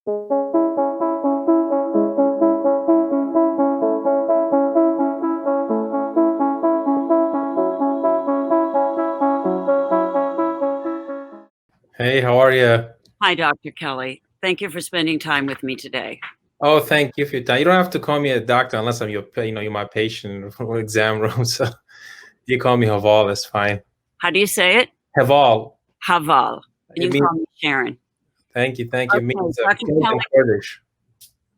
Hey, how are you? Hi, Dr. Kelly. Thank you for spending time with me today. Oh, thank you for your time. You don't have to call me a doctor unless I'm you're my patient or exam room. So you call me Heval, it's fine. How do you say it? Heval. Heval. And you means, call me Sharon. Thank you. It means Dr. friend Kelly, in Kurdish.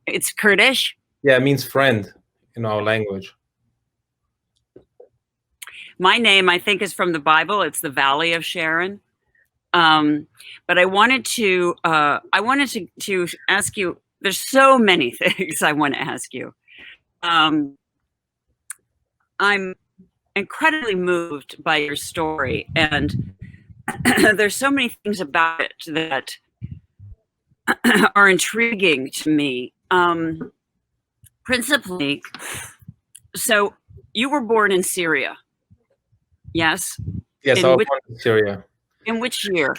it's Kurdish? Yeah, it means friend in our language. My name, I think, is from the Bible. It's the Valley of Sharon. But I wanted to ask you, there's so many things I want to ask you. I'm incredibly moved by your story, and there's so many things about it that are intriguing to me. Principally, so you were born in Syria, yes? Yes, I was born in Syria. In which year?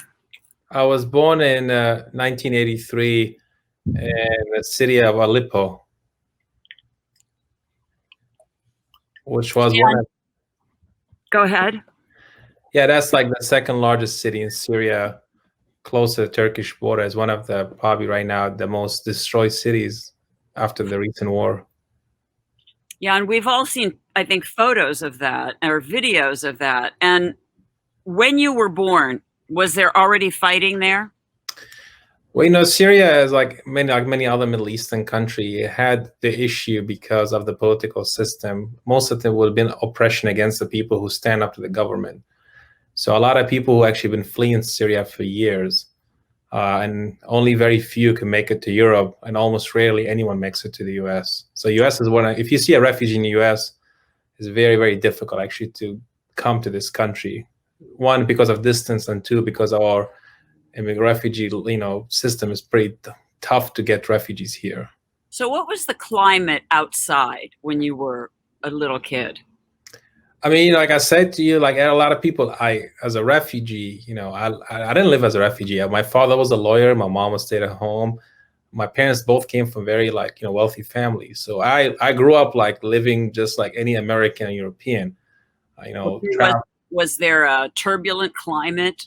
I was born in 1983 in the city of Aleppo, which was one of... Go ahead. Yeah, that's like the second largest city in Syria, close to the Turkish border. Is one of the, probably right now, the most destroyed cities after the recent war. Yeah, and we've all seen, I think, photos of that or videos of that. And when you were born, was there already fighting there? Well, Syria is like many other Middle Eastern countries. It had the issue because of the political system. Most of them would have been oppression against the people who stand up to the government. So a lot of people who actually been fleeing Syria for years, and only very few can make it to Europe, and almost rarely anyone makes it to the US. So US is if you see a refugee in the US, it's very, very difficult actually to come to this country. One, because of distance, and two, because our refugee system is pretty tough to get refugees here. So what was the climate outside when you were a little kid? I mean, like I said to you, like a lot of people, as a refugee, I didn't live as a refugee. My father was a lawyer. My mom stayed at home. My parents both came from very wealthy families. So I grew up like living just like any American and European. Was there a turbulent climate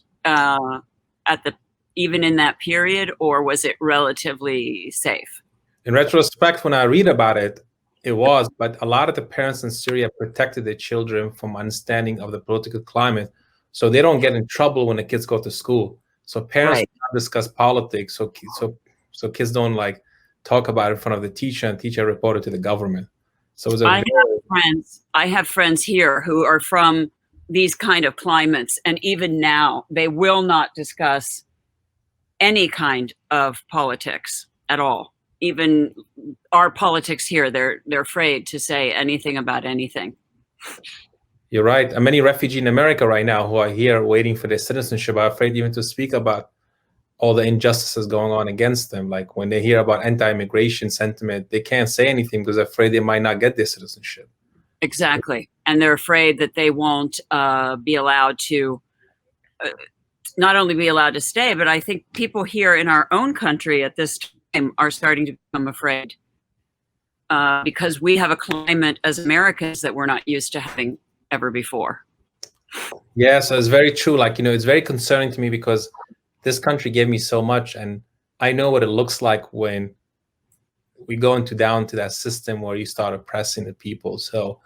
even in that period, or was it relatively safe? In retrospect, when I read about it, it was, but a lot of the parents in Syria protected their children from understanding of the political climate, so they don't get in trouble when the kids go to school. So parents don't discuss politics, so kids don't like talk about it in front of the teacher, and teacher reported to the government. So it was I have friends here who are from these kind of climates, and even now they will not discuss any kind of politics at all. Even our politics here, they're afraid to say anything about anything. You're right. And many refugees in America right now who are here waiting for their citizenship are afraid even to speak about all the injustices going on against them. Like when they hear about anti-immigration sentiment, they can't say anything because they're afraid they might not get their citizenship. Exactly. And they're afraid that they won't be allowed to not only be allowed to stay, but I think people here in our own country at this time are starting to become afraid because we have a climate as Americans that we're not used to having ever before. Yes, it's very true. Like, it's very concerning to me because this country gave me so much, and I know what it looks like when we go down to that system where you start oppressing the people. So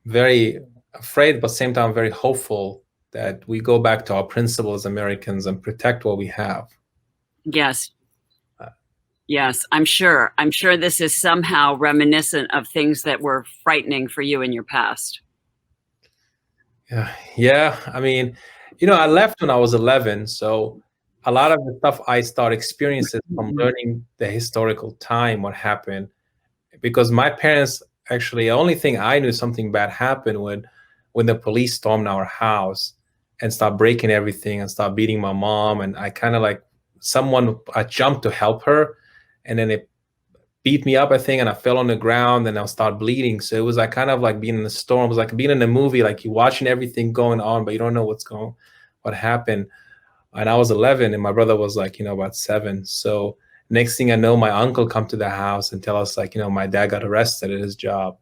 very afraid, but same time very hopeful that we go back to our principles as Americans and protect what we have. Yes. Yes, I'm sure. I'm sure this is somehow reminiscent of things that were frightening for you in your past. Yeah. I mean, I left when I was 11. So a lot of the stuff I started experiencing from learning the historical time, what happened, because my parents, actually, the only thing I knew something bad happened when the police stormed our house and started breaking everything and started beating my mom. And I kind of I jumped to help her, and then it beat me up, I think, and I fell on the ground and I started bleeding. So it was like kind of like being in the storm. It was like being in a movie, like you're watching everything going on, but you don't know what happened. And I was 11 and my brother was like, about 7. So Next thing I know, my uncle come to the house and tell us like, my dad got arrested at his job.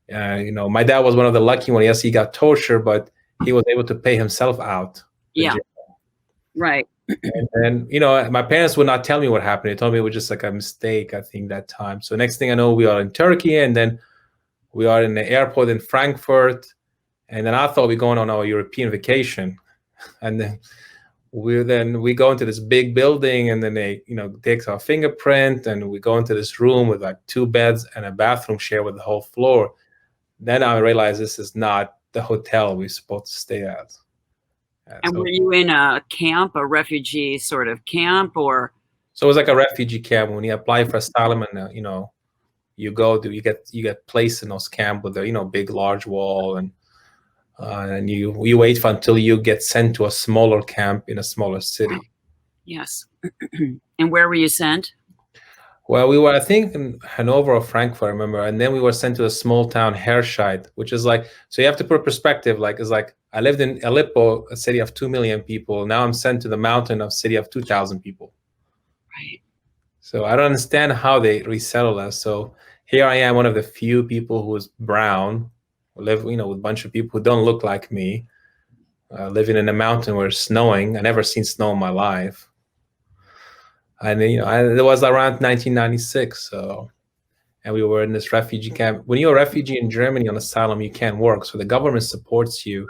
My dad was one of the lucky ones. Yes, he got tortured, but he was able to pay himself out. Yeah. Right. And my parents would not tell me what happened. They told me it was just like a mistake, I think, that time. So next thing I know, we are in Turkey, and then we are in the airport in Frankfurt. And then I thought we were going on our European vacation. And then we go into this big building, and then they, takes our fingerprint, and we go into this room with like 2 beds and a bathroom share with the whole floor. Then I realized this is not the hotel we're supposed to stay at. And were you in a camp, a refugee sort of camp, or? So it was like a refugee camp. When you apply for asylum, and you get placed in those camp with a big large wall, and you wait until you get sent to a smaller camp in a smaller city. Yes. And where were you sent? Well, we were, I think, in Hanover or Frankfurt, I remember, and then we were sent to a small town, Herscheid, which is like, so you have to put perspective, like, it's like, I lived in Aleppo, a city of 2 million people. Now I'm sent to the mountain of city of 2,000 people. Right. So I don't understand how they resettle us. So here I am, one of the few people who is brown, who live, with a bunch of people who don't look like me, living in a mountain where it's snowing. I never seen snow in my life. And it was around 1996. And we were in this refugee camp. When you're a refugee in Germany on asylum, you can't work. So the government supports you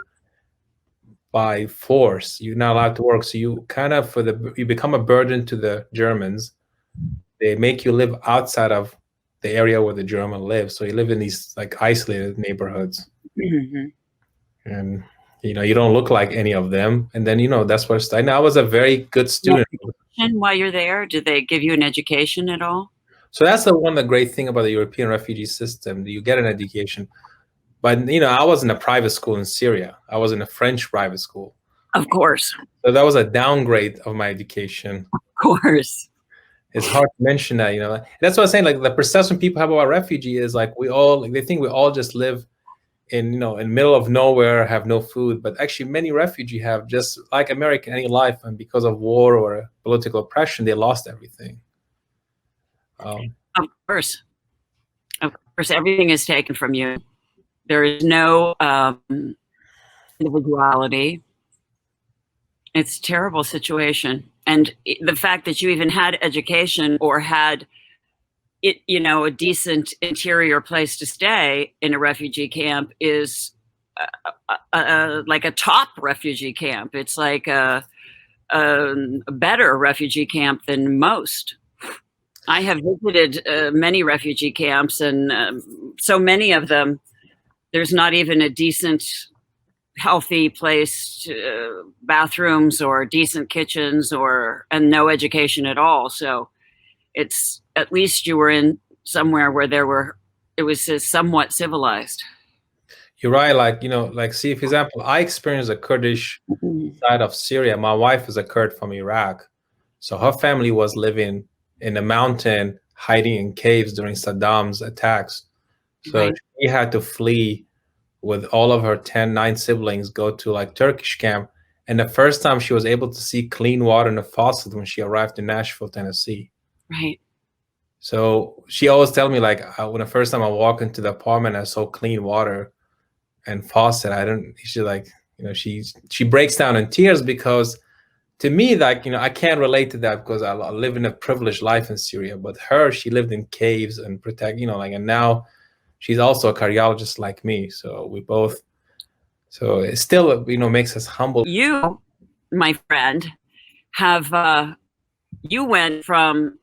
by force. You're not allowed to work. So you kind of, you become a burden to the Germans. They make you live outside of the area where the German live. So you live in these like isolated neighborhoods. Mm-hmm. And, you don't look like any of them. And then, that's where I started. I was a very good student. And while you're there, did they give you an education at all? So that's the great thing about the European refugee system. You get an education. But, I was in a private school in Syria. I was in a French private school. Of course. So that was a downgrade of my education. Of course. It's hard to mention that, That's what I'm saying. Like the perception people have about refugee is like they think we all just live in middle of nowhere, have no food. But actually many refugees have, just like American any life, and because of war or political oppression, they lost everything. Of course, everything is taken from you. There is no individuality. It's a terrible situation. And the fact that you even had education or had a decent interior place to stay in a refugee camp is like a top refugee camp. It's like a better refugee camp than most. I have visited many refugee camps, and so many of them, there's not even a decent, healthy place, bathrooms or decent kitchens, and no education at all. So it's, at least you were in somewhere where it was somewhat civilized. You're right. Like, see, for example, I experienced a Kurdish side of Syria. My wife is a Kurd from Iraq. So her family was living in a mountain, hiding in caves during Saddam's attacks. So Right. she had to flee with all of her 9 siblings, go to like Turkish camp. And the first time she was able to see clean water in a faucet when she arrived in Nashville, Tennessee. Right. So she always tell me like, when the first time I walk into the apartment, I saw clean water and faucet. She's like, she breaks down in tears, because to me, like, I can't relate to that because I live in a privileged life in Syria. But she lived in caves and and now she's also a cardiologist like me. So we both, so it still, makes us humble. You, my friend, you went from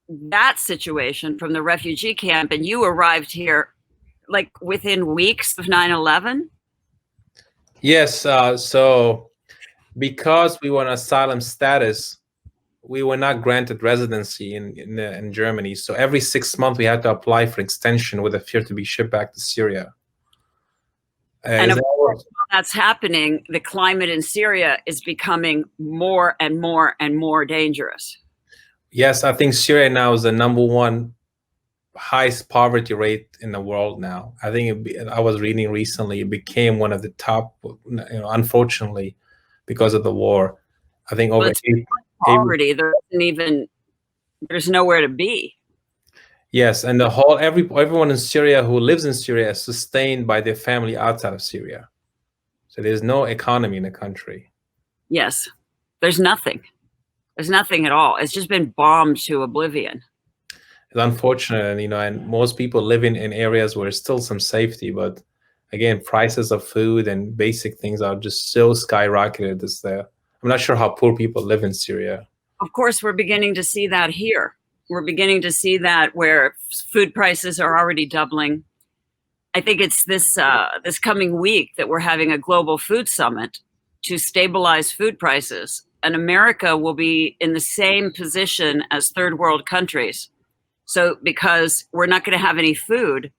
that situation, from the refugee camp, and you arrived here like within weeks of 9/11? Yes. So because we were on asylum status, we were not granted residency in Germany. So every 6 months we had to apply for extension with a fear to be shipped back to Syria. And of course, while that's happening, the climate in Syria is becoming more and more and more dangerous. Yes, I think Syria now is the #1 highest poverty rate in the world now. I think I was reading recently, it became one of the top, unfortunately, because of the war. I think over poverty, there isn't even there's nowhere to be. Yes, and everyone in Syria who lives in Syria is sustained by their family outside of Syria. So there's no economy in the country. Yes, there's nothing. There's nothing at all. It's just been bombed to oblivion. It's unfortunate, and most people live in areas where there's still some safety, but again, prices of food and basic things are just so skyrocketed. I'm not sure how poor people live in Syria. Of course, we're beginning to see that here. We're beginning to see that where food prices are already doubling. I think it's this coming week that we're having a global food summit to stabilize food prices. And America will be in the same position as third world countries. So because we're not going to have any food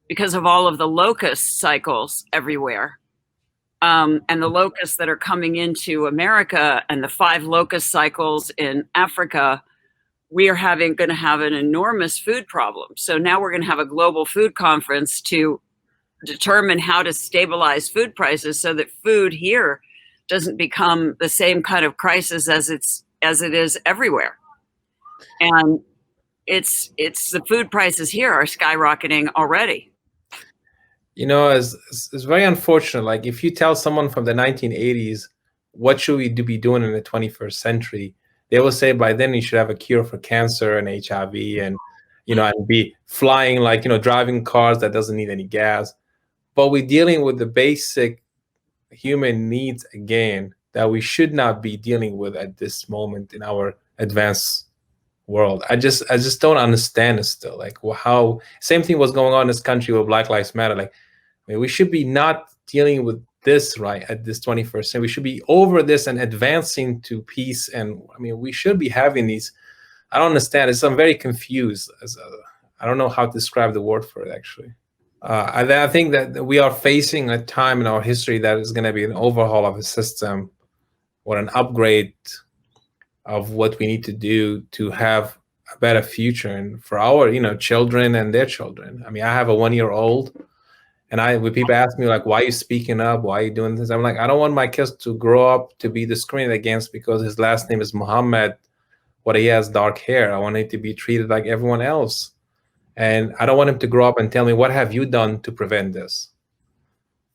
because of all of the locust cycles everywhere. And the locusts that are coming into America and the 5 locust cycles in Africa, we are going to have an enormous food problem. So now we're going to have a global food conference to determine how to stabilize food prices so that food here doesn't become the same kind of crisis as it is everywhere. And it's the food prices here are skyrocketing already. It's very unfortunate. Like if you tell someone from the 1980s, what should we be doing in the 21st century? They will say by then you should have a cure for cancer and HIV and, and be flying, like, driving cars that doesn't need any gas. But we're dealing with the basic human needs again that we should not be dealing with at this moment in our advanced world. I just don't understand it still. Like how same thing was going on in this country with Black Lives Matter. Like, I mean, we should be not dealing with this right at this 21st century. We should be over this and advancing to peace. And I mean, we should be having these. I don't understand. I'm very confused. I don't know how to describe the word for it actually. I think that we are facing a time in our history that is going to be an overhaul of a system or an upgrade of what we need to do to have a better future and for our, children and their children. I mean, I have a 1-year-old, and when people ask me like, why are you speaking up? Why are you doing this? I'm like, I don't want my kids to grow up to be discriminated against because his last name is Muhammad, but he has dark hair. I want him to be treated like everyone else. And I don't want him to grow up and tell me, what have you done to prevent this?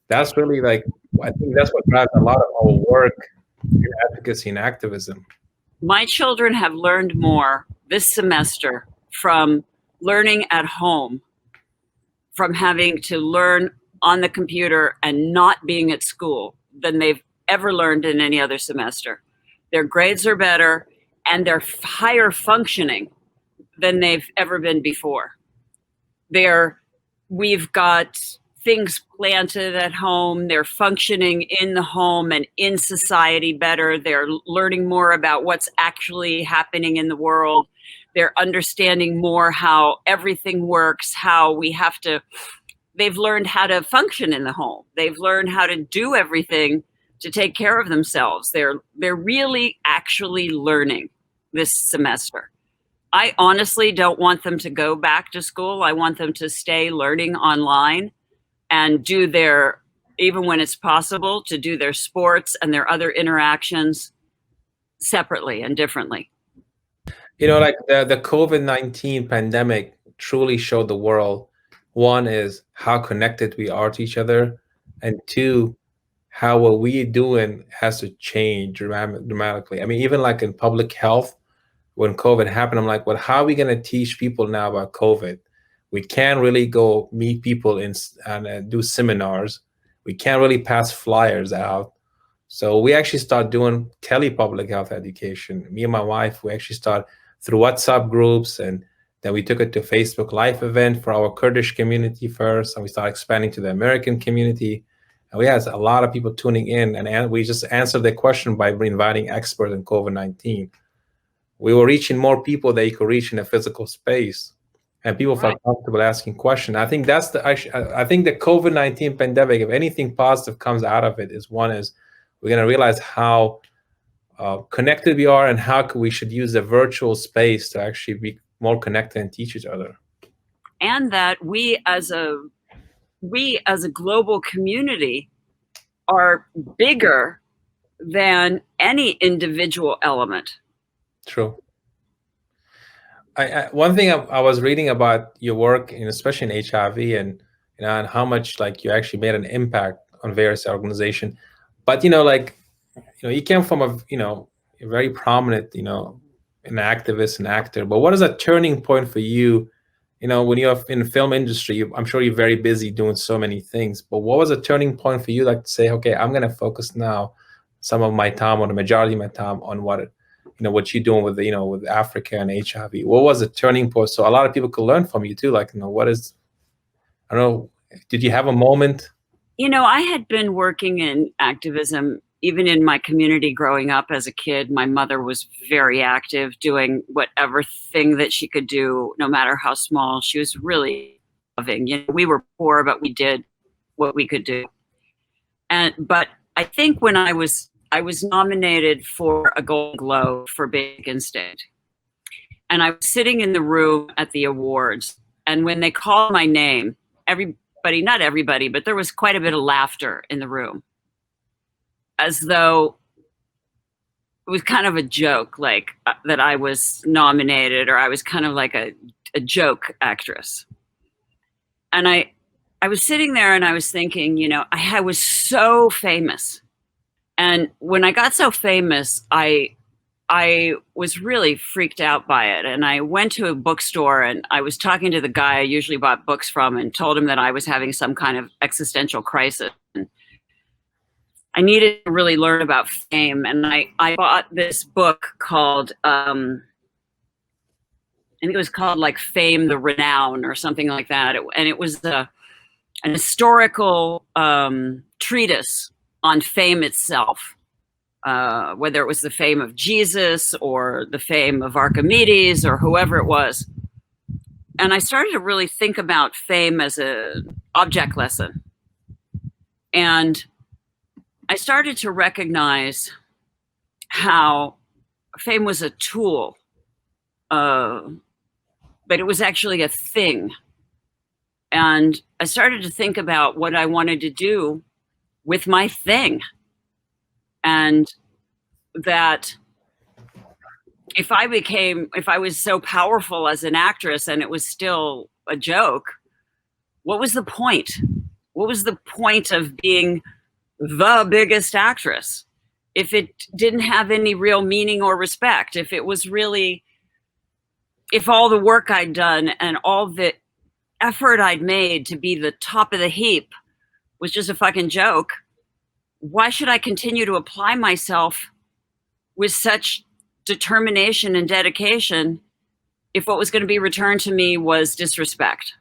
That's really I think that's what drives a lot of our work in advocacy and activism. My children have learned more this semester from learning at home, from having to learn on the computer and not being at school than they've ever learned in any other semester. Their grades are better and they're higher functioning than they've ever been before. We've got things planted at home. They're functioning in the home and in society better. They're learning more about what's actually happening in the world. They're understanding more how everything works, they've learned how to function in the home. They've learned how to do everything to take care of themselves. They're really actually learning this semester. I honestly don't want them to go back to school. I want them to stay learning online and do even when it's possible, to do their sports and their other interactions separately and differently. Like the COVID-19 pandemic truly showed the world, one is how connected we are to each other, and two, how what we're doing has to change dramatically. I mean, even like in public health, when COVID happened, I'm like, well, how are we going to teach people now about COVID? We can't really go meet people and do seminars. We can't really pass flyers out. So we actually start doing tele-public health education. Me and my wife, we actually start through WhatsApp groups, and then we took it to Facebook Live event for our Kurdish community first, and we started expanding to the American community. And we had a lot of people tuning in, and we just answered the question by inviting experts in COVID-19. We were reaching more people that you could reach in a physical space, and people felt comfortable asking questions. I think I think the COVID-19 pandemic, if anything positive comes out of it, is we're going to realize how connected we are and how we should use the virtual space to actually be more connected and teach each other. And that we as a global community are bigger than any individual element. True. One thing I was reading about your work, especially in HIV, and and how much like you actually made an impact on various organizations. But like you came from a very prominent an activist and actor. But what is a turning point for you? When you're in the film industry, I'm sure you're very busy doing so many things. But what was a turning point for you, like to say, okay, I'm gonna focus now some of my time, or the majority of my time, on what you're doing with with Africa and HIV. What was the turning point? So a lot of people could learn from you too. Like, what is, I don't know, did you have a moment? I had been working in activism even in my community growing up as a kid. My mother was very active, doing whatever thing that she could do, no matter how small. She was really loving. We were poor, but we did what we could do. But I think when I was nominated for a Golden Globe for Basic Instinct, and I was sitting in the room at the awards, and when they called my name, not everybody, but there was quite a bit of laughter in the room, as though it was kind of a joke, like that I was nominated, or I was kind of like a joke actress. And I was sitting there and I was thinking, I was so famous. And when I got so famous, I was really freaked out by it. And I went to a bookstore and I was talking to the guy I usually bought books from, and told him that I was having some kind of existential crisis. And I needed to really learn about fame. And I bought this book called, I think it was called like Fame, the Renown, or something like that. And it was an historical treatise on fame itself. Whether it was the fame of Jesus or the fame of Archimedes or whoever it was. And I started to really think about fame as an object lesson. And I started to recognize how fame was a tool, but it was actually a thing. And I started to think about what I wanted to do with my thing. And that if I was so powerful as an actress and it was still a joke, what was the point? What was the point of being the biggest actress if it didn't have any real meaning or respect? If all the work I'd done and all the effort I'd made to be the top of the heap was just a fucking joke, why should I continue to apply myself with such determination and dedication if what was going to be returned to me was disrespect?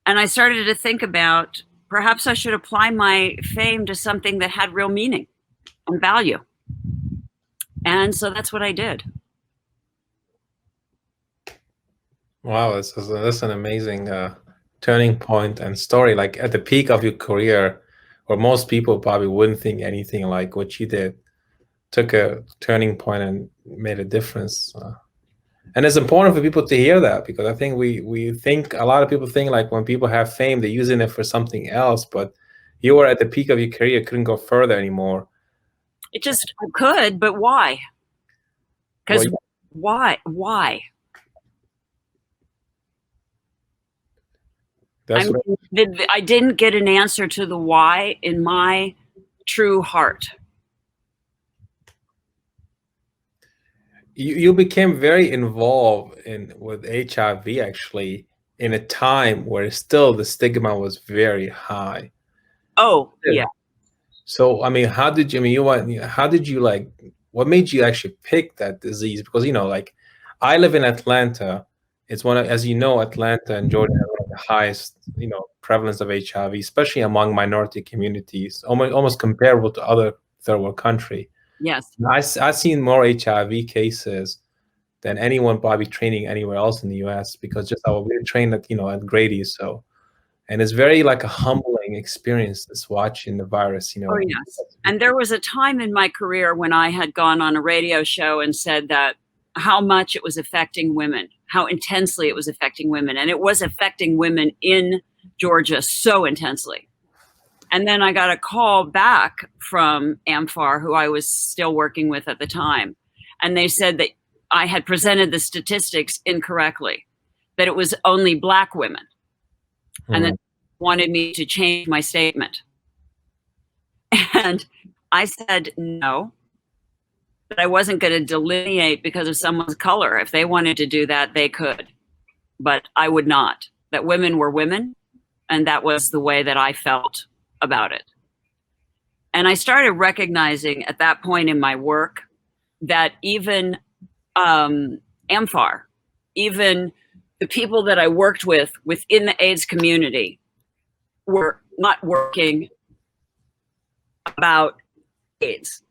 And I started to think about, perhaps I should apply my fame to something that had real meaning and value. And so that's what I did. Wow, that's an amazing turning point and story. Like at the peak of your career, where most people probably wouldn't think anything like what you did, took a turning point and made a difference. And it's important for people to hear that, because I think we think, a lot of people think like when people have fame, they're using it for something else, but you were at the peak of your career, couldn't go further anymore. It just could, but why? Because why? I didn't get an answer to the why in my true heart. You became very involved with HIV actually in a time where still the stigma was very high. Oh, yeah. So, I mean, how did you like, what made you actually pick that disease? Because, like I live in Atlanta. It's as you know, Atlanta and Georgia have one of the highest, prevalence of HIV, especially among minority communities, almost comparable to other third world country. Yes. I've seen more HIV cases than anyone probably training anywhere else in the US, because just how we're trained at, at Grady. So, and it's very like a humbling experience, this watching the virus, Oh, yes. And there was a time in my career when I had gone on a radio show and said that how much it was affecting women, how intensely it was affecting women. And it was affecting women in Georgia so intensely. And then I got a call back from AMFAR, who I was still working with at the time. And they said that I had presented the statistics incorrectly, that it was only Black women, and that wanted me to change my statement. And I said no, that I wasn't going to delineate because of someone's color. If they wanted to do that, they could, but I would not. That women were women, and that was the way that I felt about it. And I started recognizing at that point in my work that even AMFAR, even the people that I worked with within the AIDS community were not working about AIDS,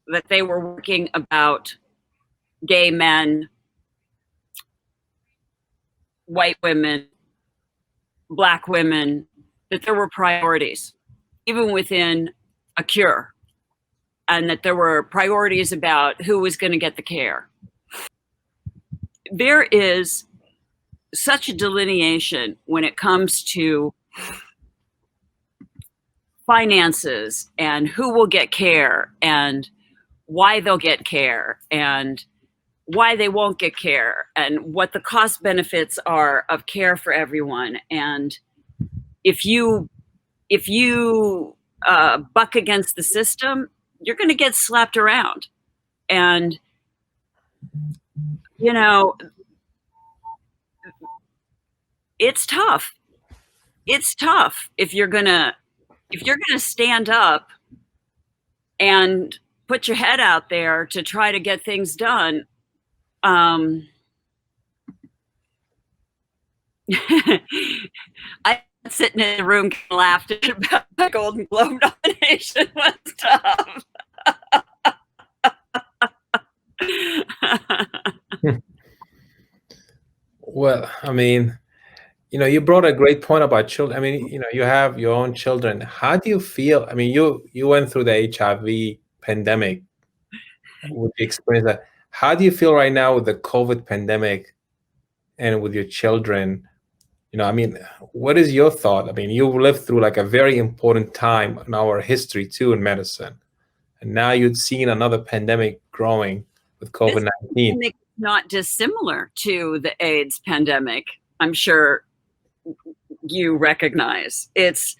that they were working about gay men, white women, Black women, that there were priorities, even within a cure, and that there were priorities about who was going to get the care. There is such a delineation when it comes to finances and who will get care and why they'll get care and why they won't get care and what the cost benefits are of care for everyone. And if you buck against the system, you're going to get slapped around. And, you know, it's tough. It's tough if you're going to stand up and put your head out there to try to get things done. I sitting in the room laughed about the Golden Globe nomination was tough. Well, I mean, you brought a great point about children. I mean, you have your own children. How do you feel? I mean, you went through the HIV pandemic with the experience that. How do you feel right now with the COVID pandemic and with your children? I mean, what is your thought? I mean, you lived through like a very important time in our history too in medicine. And now you've seen another pandemic growing with COVID-19. It's not dissimilar to the AIDS pandemic. I'm sure you recognize. It's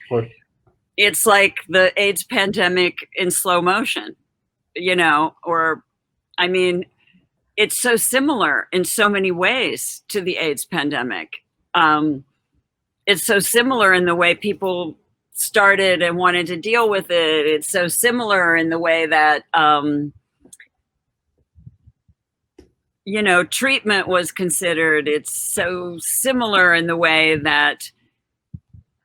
like the AIDS pandemic in slow motion, or, I mean, it's so similar in so many ways to the AIDS pandemic. It's so similar in the way people started and wanted to deal with it. It's so similar in the way that, treatment was considered. It's so similar in the way that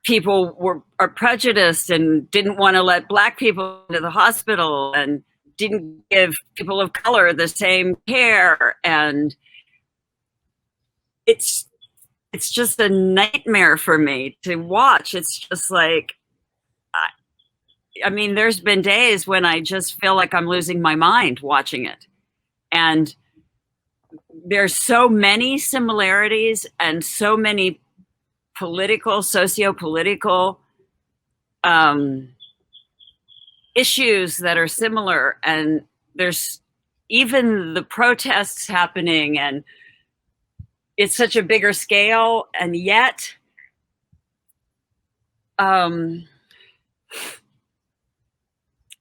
people are prejudiced and didn't want to let Black people into the hospital and didn't give people of color the same care. And it's just a nightmare for me to watch. It's just like, I mean, there's been days when I just feel like I'm losing my mind watching it. And there's so many similarities and so many socio-political issues that are similar. And there's even the protests happening, and it's such a bigger scale. And yet,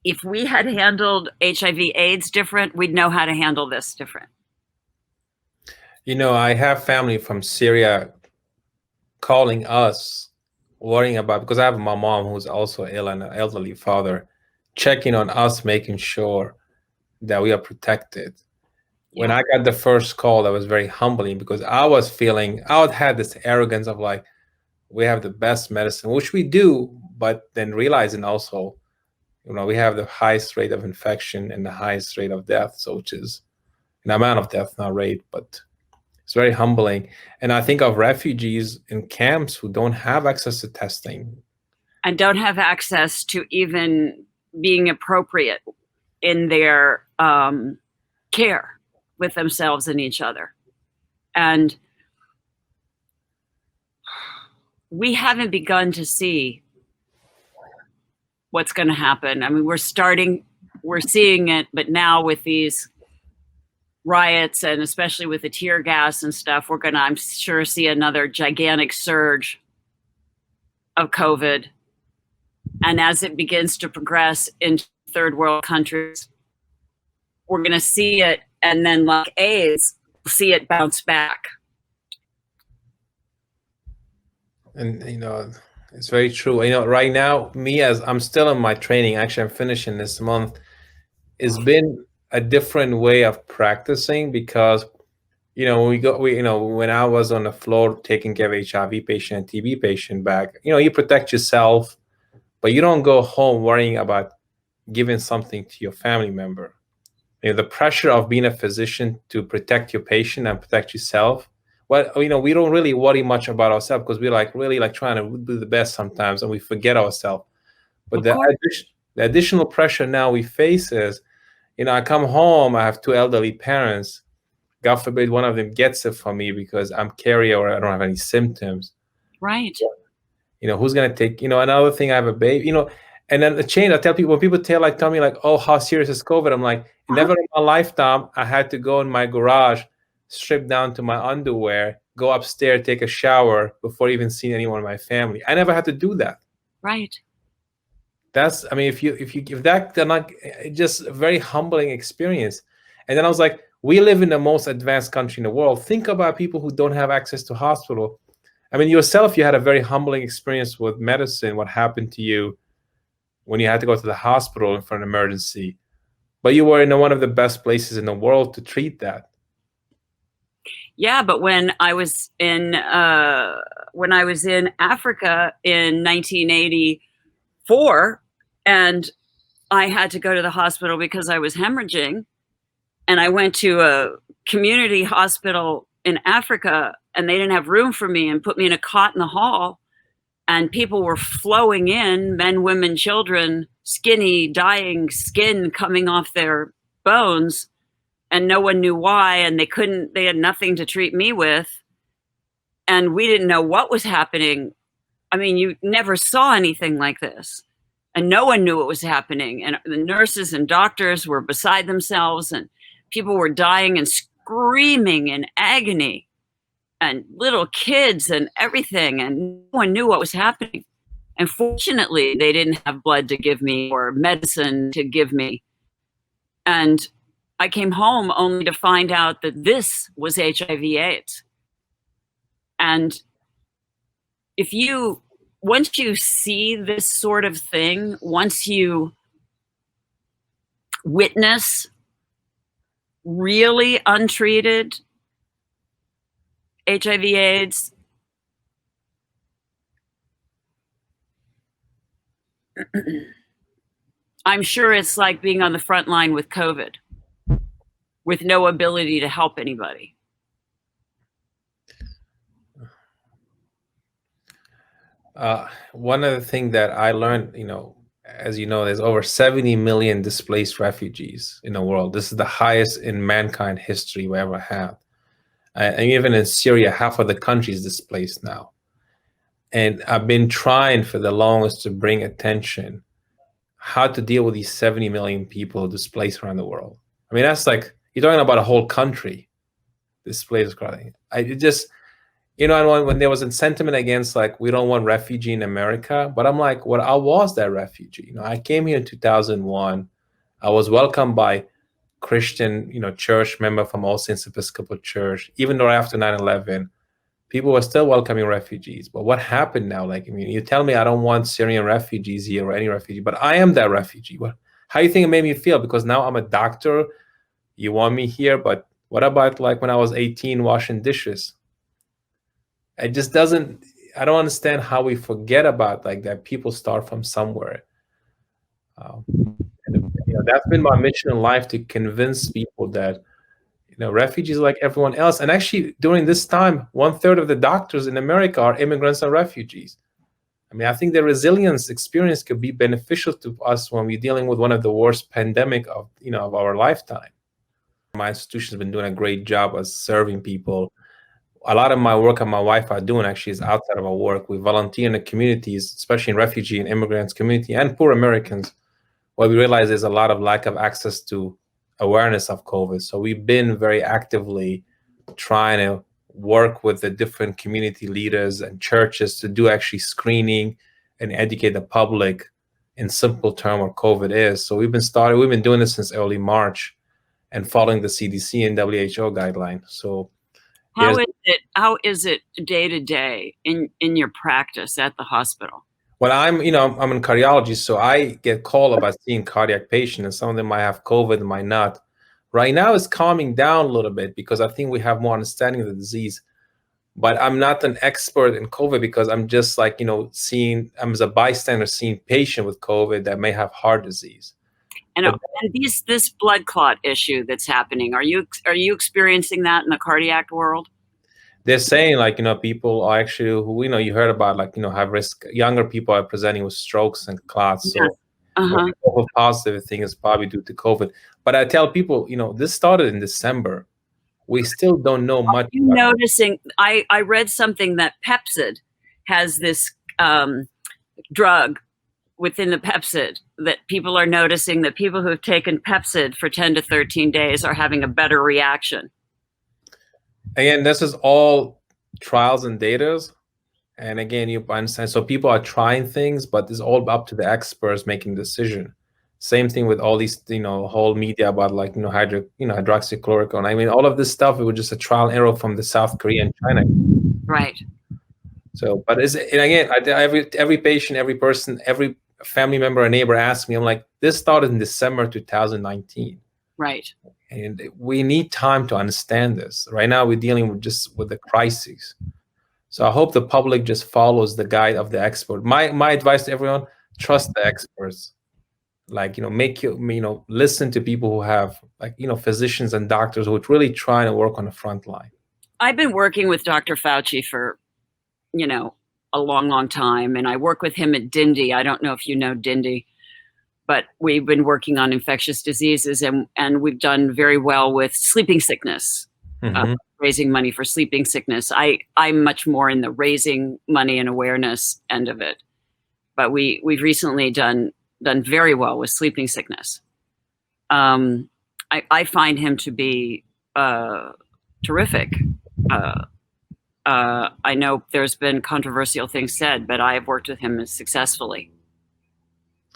if we had handled HIV/AIDS different, we'd know how to handle this different. I have family from Syria calling us, worrying about, because I have my mom who's also ill and an elderly father, checking on us, making sure that we are protected. Yeah. When I got the first call, that was very humbling, because I had this arrogance of like, we have the best medicine, which we do, but then realizing also, we have the highest rate of infection and the highest rate of death, so which is an amount of death, not rate, but it's very humbling. And I think of refugees in camps who don't have access to testing. And don't have access to even being appropriate in their care with themselves and each other. And we haven't begun to see what's going to happen. I mean, we're seeing it, but now with these riots, and especially with the tear gas and stuff, we're going to, I'm sure, see another gigantic surge of COVID. And as it begins to progress into third world countries, we're going to see it, and then like AIDS, see it bounce back. And it's very true. Right now, me, as I'm still in my training, actually I'm finishing this month, it's been a different way of practicing, because when I was on the floor taking care of HIV patient and TB patient back, you protect yourself, but you don't go home worrying about giving something to your family member. The pressure of being a physician to protect your patient and protect yourself. Well, we don't really worry much about ourselves, because we're really trying to do the best sometimes, and we forget ourselves. But the additional pressure now we face is, I come home, I have two elderly parents. God forbid one of them gets it from me because I'm carrier or I don't have any symptoms. Right. Who's going to take, another thing, I have a baby, and then the chain, I tell people, when people tell me like, oh, how serious is COVID? I'm like, never in my lifetime, I had to go in my garage, strip down to my underwear, go upstairs, take a shower before even seeing anyone in my family. I never had to do that. Right. That's, if that, they're not, just a very humbling experience. And then I was like, we live in the most advanced country in the world. Think about people who don't have access to hospital. Yourself, you had a very humbling experience with medicine. What happened to you when you had to go to the hospital for an emergency? But you were in one of the best places in the world to treat that. Yeah, but when I was in Africa in 1984, and I had to go to the hospital because I was hemorrhaging, and I went to a community hospital in Africa, and they didn't have room for me and put me in a cot in the hall, and people were flowing in, men, women, children, skinny, dying, skin coming off their bones, and no one knew why, and they had nothing to treat me with, and we didn't know what was happening. You never saw anything like this, and no one knew what was happening, and the nurses and doctors were beside themselves, and people were dying and screaming in agony, and little kids and everything, and no one knew what was happening. And fortunately, they didn't have blood to give me or medicine to give me. And I came home only to find out that this was HIV/AIDS. And once you see this sort of thing, once you witness really untreated HIV/AIDS, I'm sure it's like being on the front line with COVID, with no ability to help anybody. One of the things that I learned, as you know, there's over 70 million displaced refugees in the world. This is the highest in mankind history we ever had. And even in Syria, half of the country is displaced now. And I've been trying for the longest to bring attention how to deal with these 70 million people displaced around the world. That's like, you're talking about a whole country displaced. When there was a sentiment against, like, we don't want refugee in America, but I'm like, well, I was that refugee. I came here in 2001. I was welcomed by Christian, church member from All Saints Episcopal Church. Even though after 9/11, people were still welcoming refugees. But what happened now? You tell me I don't want Syrian refugees here or any refugee, but I am that refugee. How do you think it made me feel? Because now I'm a doctor. You want me here, but what about like when I was 18 washing dishes? It just doesn't, I don't understand how we forget about like that. People start from somewhere. That's been my mission in life, to convince people that, refugees are like everyone else. And actually during this time, 1/3 of the doctors in America are immigrants and refugees. I think the resilience experience could be beneficial to us when we're dealing with one of the worst pandemic of our lifetime. My institution has been doing a great job of serving people. A lot of my work and my wife are doing actually is outside of our work. We volunteer in the communities, especially in refugee and immigrants community and poor Americans, where we realize there's a lot of lack of access to awareness of COVID. So we've been very actively trying to work with the different community leaders and churches to do actually screening and educate the public in simple term what COVID is. So we've been doing this since early March and following the CDC and WHO guideline. So how is it day to day in your practice at the hospital? Well, I'm in cardiology, so I get called about seeing cardiac patients, and some of them might have COVID, might not. Right now, it's calming down a little bit because I think we have more understanding of the disease. But I'm not an expert in COVID because I'm just like, I'm as a bystander seeing patient with COVID that may have heart disease. And this blood clot issue that's happening, are you experiencing that in the cardiac world? They're saying people are actually who you heard about have risk. Younger people are presenting with strokes and clots. So the positive thing is probably due to COVID. But I tell people, this started in December. We still don't know much. Are you noticing? I read something that Pepsid has this drug within the Pepsid that people are noticing that people who have taken Pepsid for 10 to 13 days are having a better reaction. Again, this is all trials and data. And again, you understand. So people are trying things, but it's all up to the experts making decision. Same thing with all these, whole media about hydroxychloroquine. I mean, all of this stuff, it was just a trial and error from the South Korea and China. Right. So, but every patient, every person, every family member or neighbor asks me, I'm like, this started in December 2019. Right. And we need time to understand this. Right now, we're dealing with the crises. So I hope the public just follows the guide of the expert. My advice to everyone: trust the experts. Listen to people who have physicians and doctors who are really trying to work on the front line. I've been working with Dr. Fauci for, a long, long time, and I work with him at Dindy. I don't know if you know Dindy. But we've been working on infectious diseases, and we've done very well with sleeping sickness, raising money for sleeping sickness. I'm much more in the raising money and awareness end of it. But we've recently done very well with sleeping sickness. I find him to be terrific. I know there's been controversial things said, but I've worked with him successfully.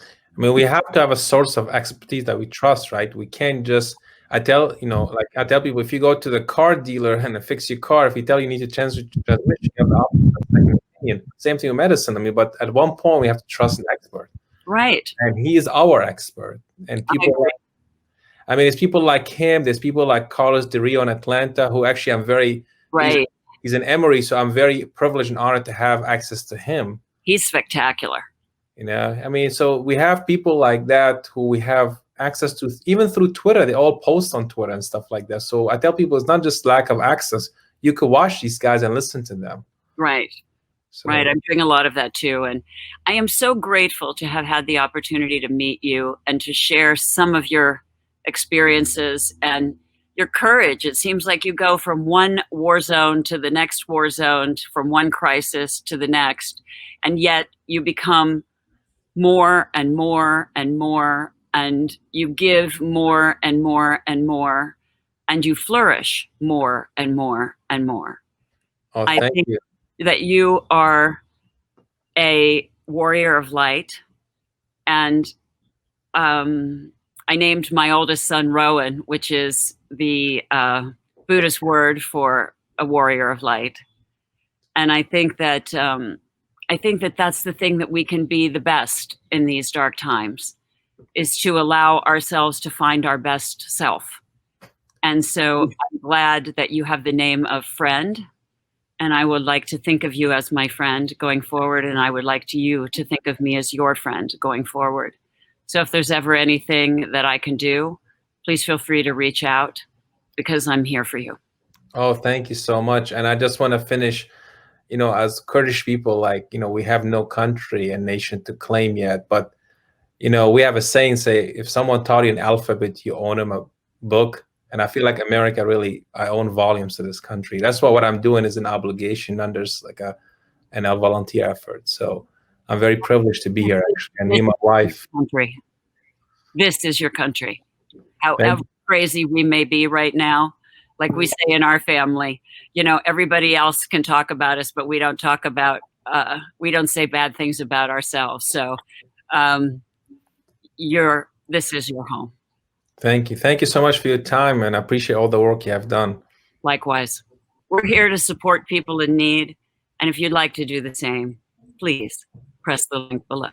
I mean, we have to have a source of expertise that we trust, right? We can't just, I tell people, if you go to the car dealer and fix your car, if you tell you need to change the transmission, you have the option of second opinion. Same thing with medicine. I mean, but at one point we have to trust an expert. Right. And he is our expert. And people there's people like him, there's people like Carlos De Rio in Atlanta, who actually I'm very, right. He's in Emory, so I'm very privileged and honored to have access to him. He's spectacular. I mean, so we have people like that who we have access to, even through Twitter. They all post on Twitter and stuff like that. So I tell people it's not just lack of access. You could watch these guys and listen to them. Right. So, right. I'm doing a lot of that too. And I am so grateful to have had the opportunity to meet you and to share some of your experiences and your courage. It seems like you go from one war zone to the next war zone, from one crisis to the next, and yet you become more and more and more, and you give more and more and more, and you flourish more and more and more. Oh, thank you. That you are a warrior of light, and I named my oldest son Rowan, which is the Buddhist word for a warrior of light, and I think that that's the thing that we can be the best in these dark times, is to allow ourselves to find our best self. And so I'm glad that you have the name of friend, and I would like to think of you as my friend going forward, and I would like you to think of me as your friend going forward. So if there's ever anything that I can do, please feel free to reach out, because I'm here for you. Oh, thank you so much. And I just want to finish, as Kurdish people, we have no country and nation to claim yet. But, we have a saying, if someone taught you an alphabet, you own them a book. And I feel like America I own volumes to this country. That's what I'm doing is an obligation, and there's a volunteer effort. So I'm very privileged to be here, actually, and me and my wife. Country. This is your country. However crazy we may be right now. Like we say in our family, you know, everybody else can talk about us, but we don't talk about, we don't say bad things about ourselves. So this is your home. Thank you. Thank you so much for your time, and I appreciate all the work you have done. Likewise. We're here to support people in need. And if you'd like to do the same, please press the link below.